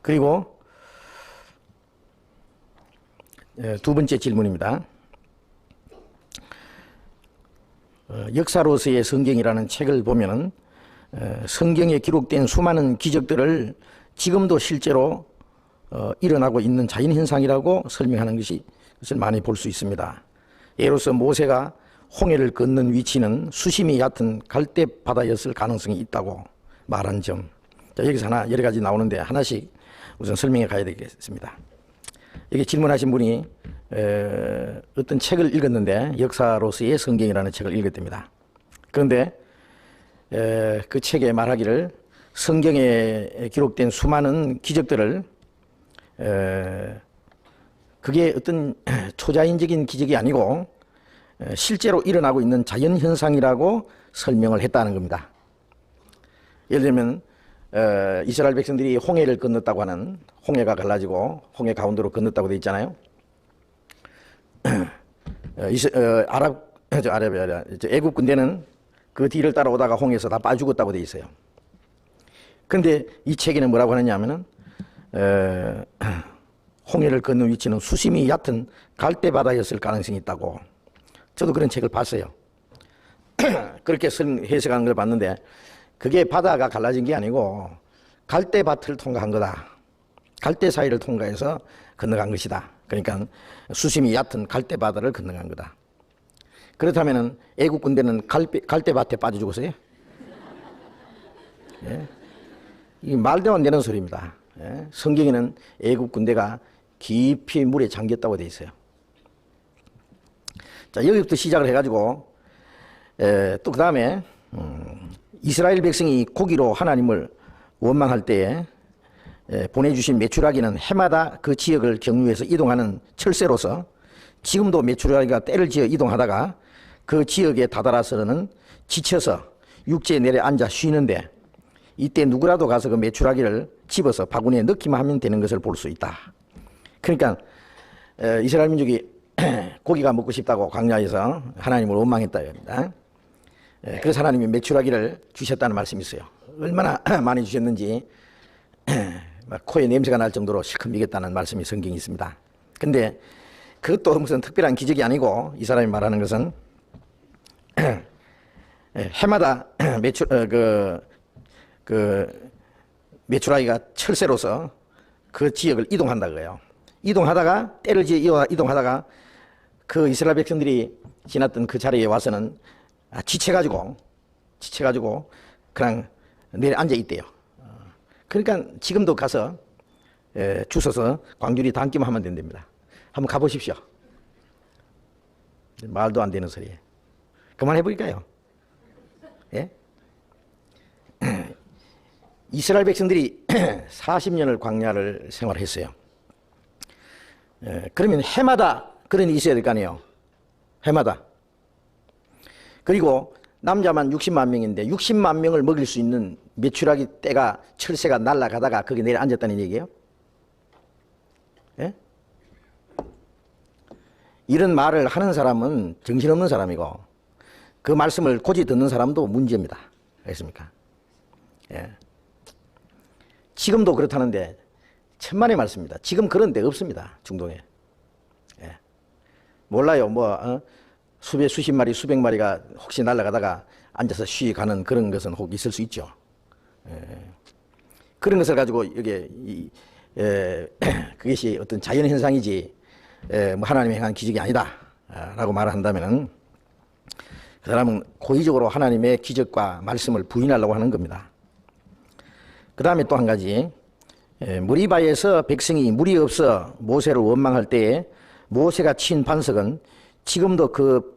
그리고 두 번째 질문입니다. 역사로서의 성경이라는 책을 보면은 성경에 기록된 수많은 기적들을 지금도 실제로 일어나고 있는 자연현상이라고 설명하는 것을 많이 볼 수 있습니다. 예로서 모세가 홍해를 건넌 위치는 수심이 얕은 갈대바다였을 가능성이 있다고 말한 점. 자, 여기서 하나 여러 가지 나오는데 하나씩 우선 설명해 가야 되겠습니다. 여기 질문하신 분이 어떤 책을 읽었는데 역사로서의 성경이라는 책을 읽었답니다. 그런데 그 책에 말하기를 성경에 기록된 수많은 기적들을 그게 어떤 초자연적인 기적이 아니고 실제로 일어나고 있는 자연현상이라고 설명을 했다는 겁니다. 예를 들면 이스라엘 백성들이 홍해를 건넜다고 하는, 홍해가 갈라지고 홍해 가운데로 건넜다고 되어 있잖아요. 애국 군대는 그 뒤를 따라오다가 홍해에서 다 빠죽었다고 되어 있어요. 그런데 이 책에는 뭐라고 하느냐면은 홍해를 건넌 위치는 수심이 얕은 갈대바다였을 가능성이 있다고. 저도 그런 책을 봤어요. 그렇게 해석하는 걸 봤는데 그게 바다가 갈라진 게 아니고 갈대밭을 통과한 거다. 갈대 사이를 통과해서 건너간 것이다. 그러니까 수심이 얕은 갈대바다를 건너간 거다. 그렇다면 애국 군대는 갈대밭에 빠져 죽었어요? 예? 이 말도 안 되는 소리입니다. 예? 성경에는 애국 군대가 깊이 물에 잠겼다고 되어 있어요. 자, 여기부터 시작을 해가지고 또 그 다음에 이스라엘 백성이 고기로 하나님을 원망할 때에 보내주신 메추라기는 해마다 그 지역을 경유해서 이동하는 철새로서 지금도 메추라기가 떼를 지어 이동하다가 그 지역에 다다라서는 지쳐서 육지에 내려앉아 쉬는데 이때 누구라도 가서 그 메추라기를 집어서 바구니에 넣기만 하면 되는 것을 볼 수 있다. 그러니까 이스라엘 민족이 고기가 먹고 싶다고 광야에서 하나님을 원망했다. 그래서 하나님이 메추라기를 주셨다는 말씀이 있어요. 얼마나 많이 주셨는지 막 코에 냄새가 날 정도로 실컷 먹였다는 말씀이 성경에 있습니다. 근데 그것도 무슨 특별한 기적이 아니고 이 사람이 말하는 것은 해마다 메추라기가 철새로서 그 지역을 이동한다고요. 이동하다가 때를 지어 이동하다가 그 이스라엘 백성들이 지났던 그 자리에 와서는 지쳐가지고 그냥 내려 앉아 있대요. 그러니까 지금도 가서 주워서 광주리 담기만 하면 된답니다. 한번 가보십시오. 말도 안 되는 소리에. 그만해버릴까요? 예? 이스라엘 백성들이 40년을 광야를 생활했어요. 그러면 해마다 그런 일이 있어야 될 거 아니에요. 해마다. 그리고 남자만 60만 명인데 60만 명을 먹일 수 있는 메추라기 떼가 철새가 날아가다가 거기 내려 앉았다는 얘기예요. 예? 이런 말을 하는 사람은 정신없는 사람이고 그 말씀을 고지 듣는 사람도 문제입니다. 알겠습니까? 예. 지금도 그렇다는데 천만의 말씀입니다. 지금 그런 데 없습니다. 중동에. 예. 몰라요. 수십 마리, 수백 마리가 혹시 날아가다가 앉아서 쉬가는 그런 것은 혹 있을 수 있죠. 예. 그런 것을 가지고 이게 그것이 어떤 자연 현상이지 하나님이 행한 기적이 아니다 라고 말을 한다면은 그 사람은 고의적으로 하나님의 기적과 말씀을 부인하려고 하는 겁니다. 그 다음에 또 한 가지, 무리바에서 백성이 물이 없어 모세를 원망할 때에 모세가 친 반석은 지금도 그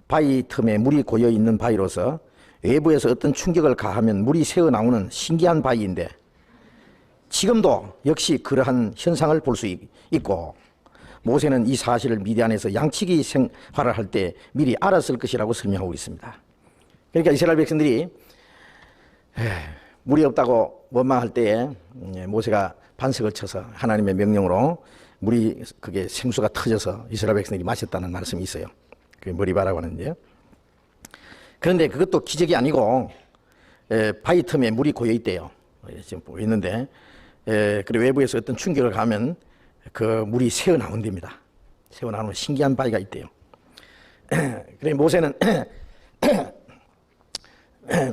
바위 틈에 물이 고여 있는 바위로서 외부에서 어떤 충격을 가하면 물이 새어 나오는 신기한 바위인데 지금도 역시 그러한 현상을 볼 수 있고 모세는 이 사실을 미디안에서 양치기 생활을 할 때 미리 알았을 것이라고 설명하고 있습니다. 그러니까 이스라엘 백성들이 물이 없다고 원망할 때에 모세가 반석을 쳐서 하나님의 명령으로 물이 그게 생수가 터져서 이스라엘 백성들이 마셨다는 말씀이 있어요. 그게 머리바라고 하는데요. 그런데 그것도 기적이 아니고 바위 틈에 물이 고여 있대요. 지금 보고 있는데, 그리고 외부에서 어떤 충격을 가면 그 물이 새어 나온답니다. 새어 나오는 신기한 바위가 있대요. 그래 모세는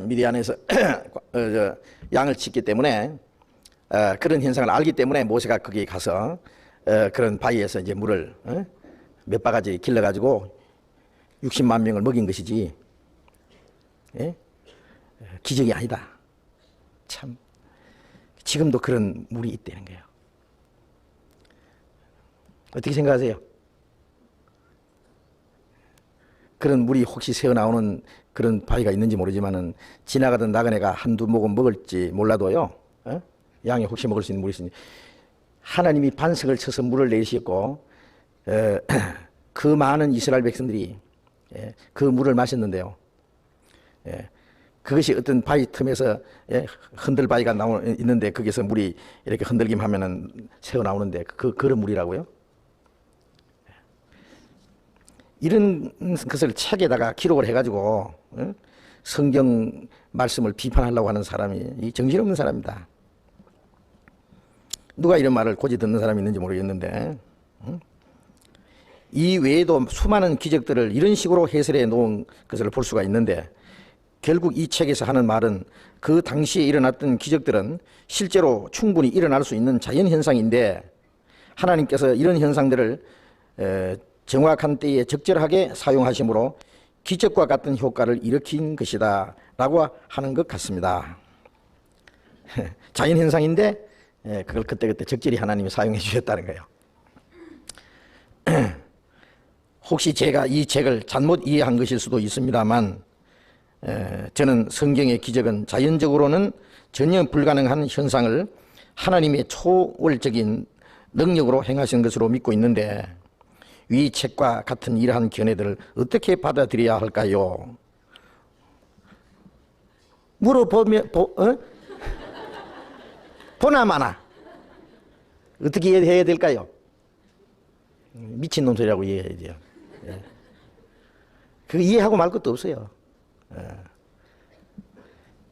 미디안에서 양을 찢기 때문에 그런 현상을 알기 때문에 모세가 거기에 가서 그런 바위에서 이제 물을 몇 바가지 길러가지고 60만 명을 먹인 것이지, 예? 기적이 아니다. 참 지금도 그런 물이 있다는 거예요. 어떻게 생각하세요? 그런 물이 혹시 새어나오는 그런 바위가 있는지 모르지만은 지나가던 나그네가 한두 모금 먹을지 몰라도요, 양이 혹시 먹을 수 있는 물이 있으니 하나님이 반석을 쳐서 물을 내리셨고 그 많은 이스라엘 백성들이 그 물을 마셨는데요. 그것이 어떤 바위 틈에서 흔들 바위가 있는데 거기서 물이 이렇게 흔들기만 하면은 새어 나오는데 그런 물이라고요? 이런 것을 책에다가 기록을 해가지고 성경 말씀을 비판하려고 하는 사람이 정신없는 사람이다. 누가 이런 말을 고지 듣는 사람이 있는지 모르겠는데, 이 외에도 수많은 기적들을 이런 식으로 해설해 놓은 것을 볼 수가 있는데, 결국 이 책에서 하는 말은 그 당시에 일어났던 기적들은 실제로 충분히 일어날 수 있는 자연현상인데 하나님께서 이런 현상들을 정확한 때에 적절하게 사용하심으로 기적과 같은 효과를 일으킨 것이다 라고 하는 것 같습니다. 자연현상인데 그걸 그때그때 적절히 하나님이 사용해 주셨다는 거예요. 혹시 제가 이 책을 잘못 이해한 것일 수도 있습니다만, 저는 성경의 기적은 자연적으로는 전혀 불가능한 현상을 하나님의 초월적인 능력으로 행하신 것으로 믿고 있는데, 이 책과 같은 이러한 견해들을 어떻게 받아들여야 할까요? 물어보면 보나 마나 어떻게 이해해야 될까요? 미친놈 소리라고 이해해야 돼요. 그 이해하고 말 것도 없어요.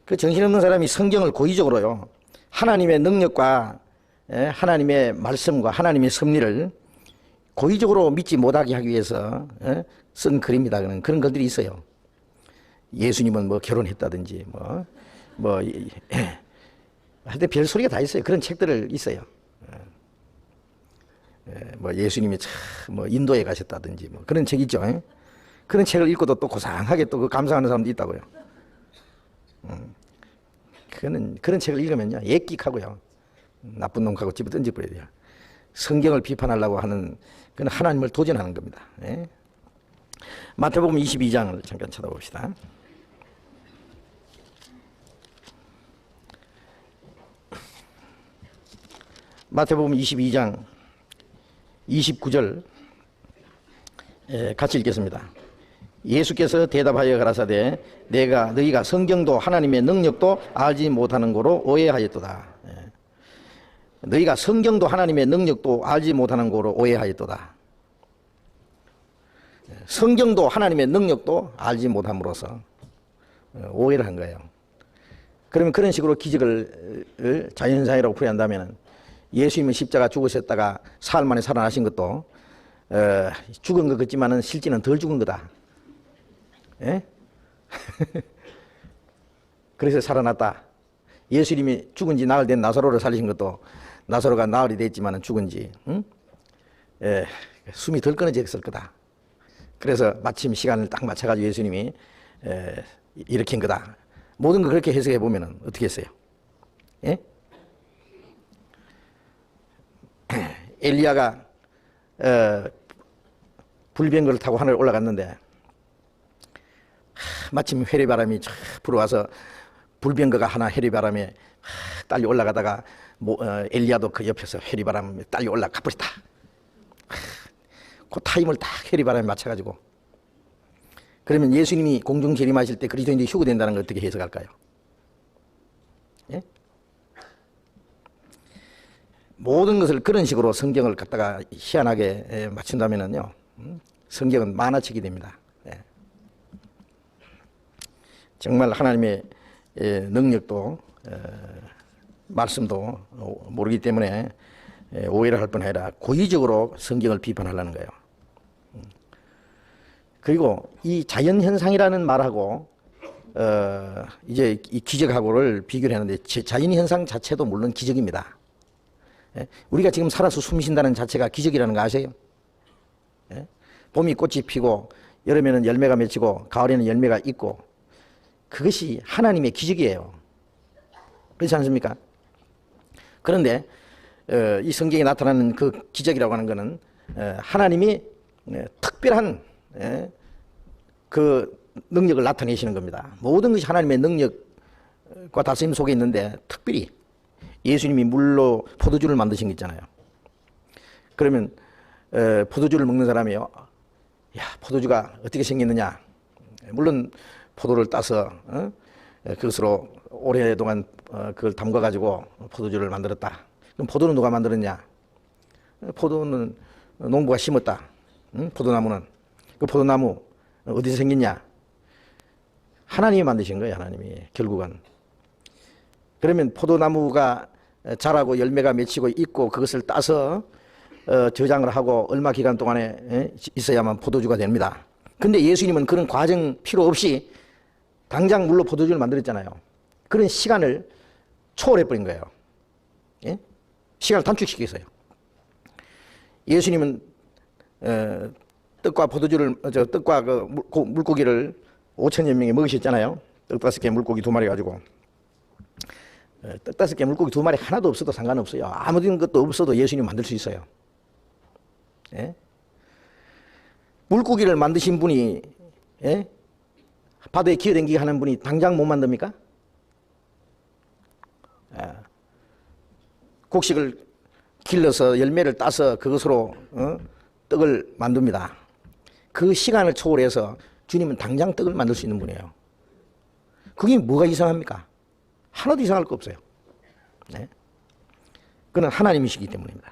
그 정신없는 사람이 성경을 고의적으로요, 하나님의 능력과 하나님의 말씀과 하나님의 섭리를 고의적으로 믿지 못하게 하기 위해서 쓴 글입니다. 그런 것들이 있어요. 예수님은 뭐 결혼했다든지 하여튼 별 소리가 다 있어요. 그런 책들을 있어요. 뭐 예수님이 뭐 인도에 가셨다든지 뭐 그런 책 있죠. 그런 책을 읽고도 또 고상하게 또 감상하는 사람도 있다고요. 그런 책을 읽으면요, 예끽하고요, 나쁜 놈하고 집어 던져버려야 돼요. 성경을 비판하려고 하는 그건 하나님을 도전하는 겁니다. 마태복음 22장을 잠깐 쳐다봅시다. 마태복음 22장 29절 같이 읽겠습니다. 예수께서 대답하여 가라사대 너희가 성경도 하나님의 능력도 알지 못하는 거로 오해하였도다. 너희가 성경도 하나님의 능력도 알지 못하는 거로 오해하였도다. 성경도 하나님의 능력도 알지 못함으로써 오해를 한 거예요. 그러면 그런 식으로 기적을 자연현상이라고 풀이한다면 예수님은 십자가 죽으셨다가 사흘 만에 살아나신 것도 죽은 것 같지만은 실제는 덜 죽은 거다. 그래서 살아났다. 예수님이 죽은 지 나흘 된 나사로를 살리신 것도 나사로가 나흘이 됐지만은 죽은 지 숨이 덜 끊어졌을 거다. 그래서 마침 시간을 딱 맞춰가지고 예수님이 일으킨 거다. 모든 걸 그렇게 해석해 보면은 어떻게 했어요? 엘리야가 불병거를 타고 하늘에 올라갔는데 마침 회리바람이 불어와서 불병거가 하나 회리바람에 딸려 올라가다가 엘리야도 그 옆에서 회리바람에 딸려 올라가 버렸다. 그 타임을 딱 회리바람에 맞춰가지고. 그러면 예수님이 공중 재림하실 때 그리스도인들이 휴거된다는 걸 어떻게 해석할까요? 모든 것을 그런 식으로 성경을 갖다가 희한하게 맞춘다면요, 성경은 만화책이 됩니다. 정말 하나님의 능력도 말씀도 모르기 때문에 오해를 할 뿐 아니라 고의적으로 성경을 비판하려는 거예요. 그리고 이 자연현상이라는 말하고 이제 이 기적하고를 비교를 했는데 자연현상 자체도 물론 기적입니다. 우리가 지금 살아서 숨 쉰다는 자체가 기적이라는 거 아세요? 봄이 꽃이 피고 여름에는 열매가 맺히고 가을에는 열매가 있고 그것이 하나님의 기적이에요. 그렇지 않습니까? 그런데 이 성경에 나타나는 그 기적이라고 하는 것은 하나님이 특별한 그 능력을 나타내시는 겁니다. 모든 것이 하나님의 능력과 다스림 속에 있는데 특별히 예수님이 물로 포도주를 만드신 게 있잖아요. 그러면 포도주를 먹는 사람이요, 야, 포도주가 어떻게 생겼느냐? 물론 포도를 따서 그것으로 오랫동안 그걸 담가 가지고 포도주를 만들었다. 그럼 포도는 누가 만들었냐? 포도는 농부가 심었다. 포도나무는. 그 포도나무 어디서 생겼냐? 하나님이 만드신 거예요. 하나님이 결국은. 그러면 포도나무가 자라고 열매가 맺히고 있고 그것을 따서 저장을 하고 얼마 기간 동안에 있어야만 포도주가 됩니다. 근데 예수님은 그런 과정 필요 없이 당장 물로 포도주를 만들었잖아요. 그런 시간을 초월해버린 거예요. 예? 시간을 단축시켰어요. 예수님은 떡과 포도주를, 떡과 그 물고기를 5천여 명이 먹으셨잖아요. 떡 5개, 물고기 2마리 가지고. 떡 5개, 물고기 2마리 하나도 없어도 상관없어요. 아무런 것도 없어도 예수님 만들 수 있어요. 예? 물고기를 만드신 분이, 예? 바다에 기어댕기게 하는 분이 당장 못 만듭니까? 예. 곡식을 길러서 열매를 따서 그것으로 떡을 만듭니다. 그 시간을 초월해서 주님은 당장 떡을 만들 수 있는 분이에요. 그게 뭐가 이상합니까? 하나도 이상할 거 없어요. 네? 그건 하나님이시기 때문입니다.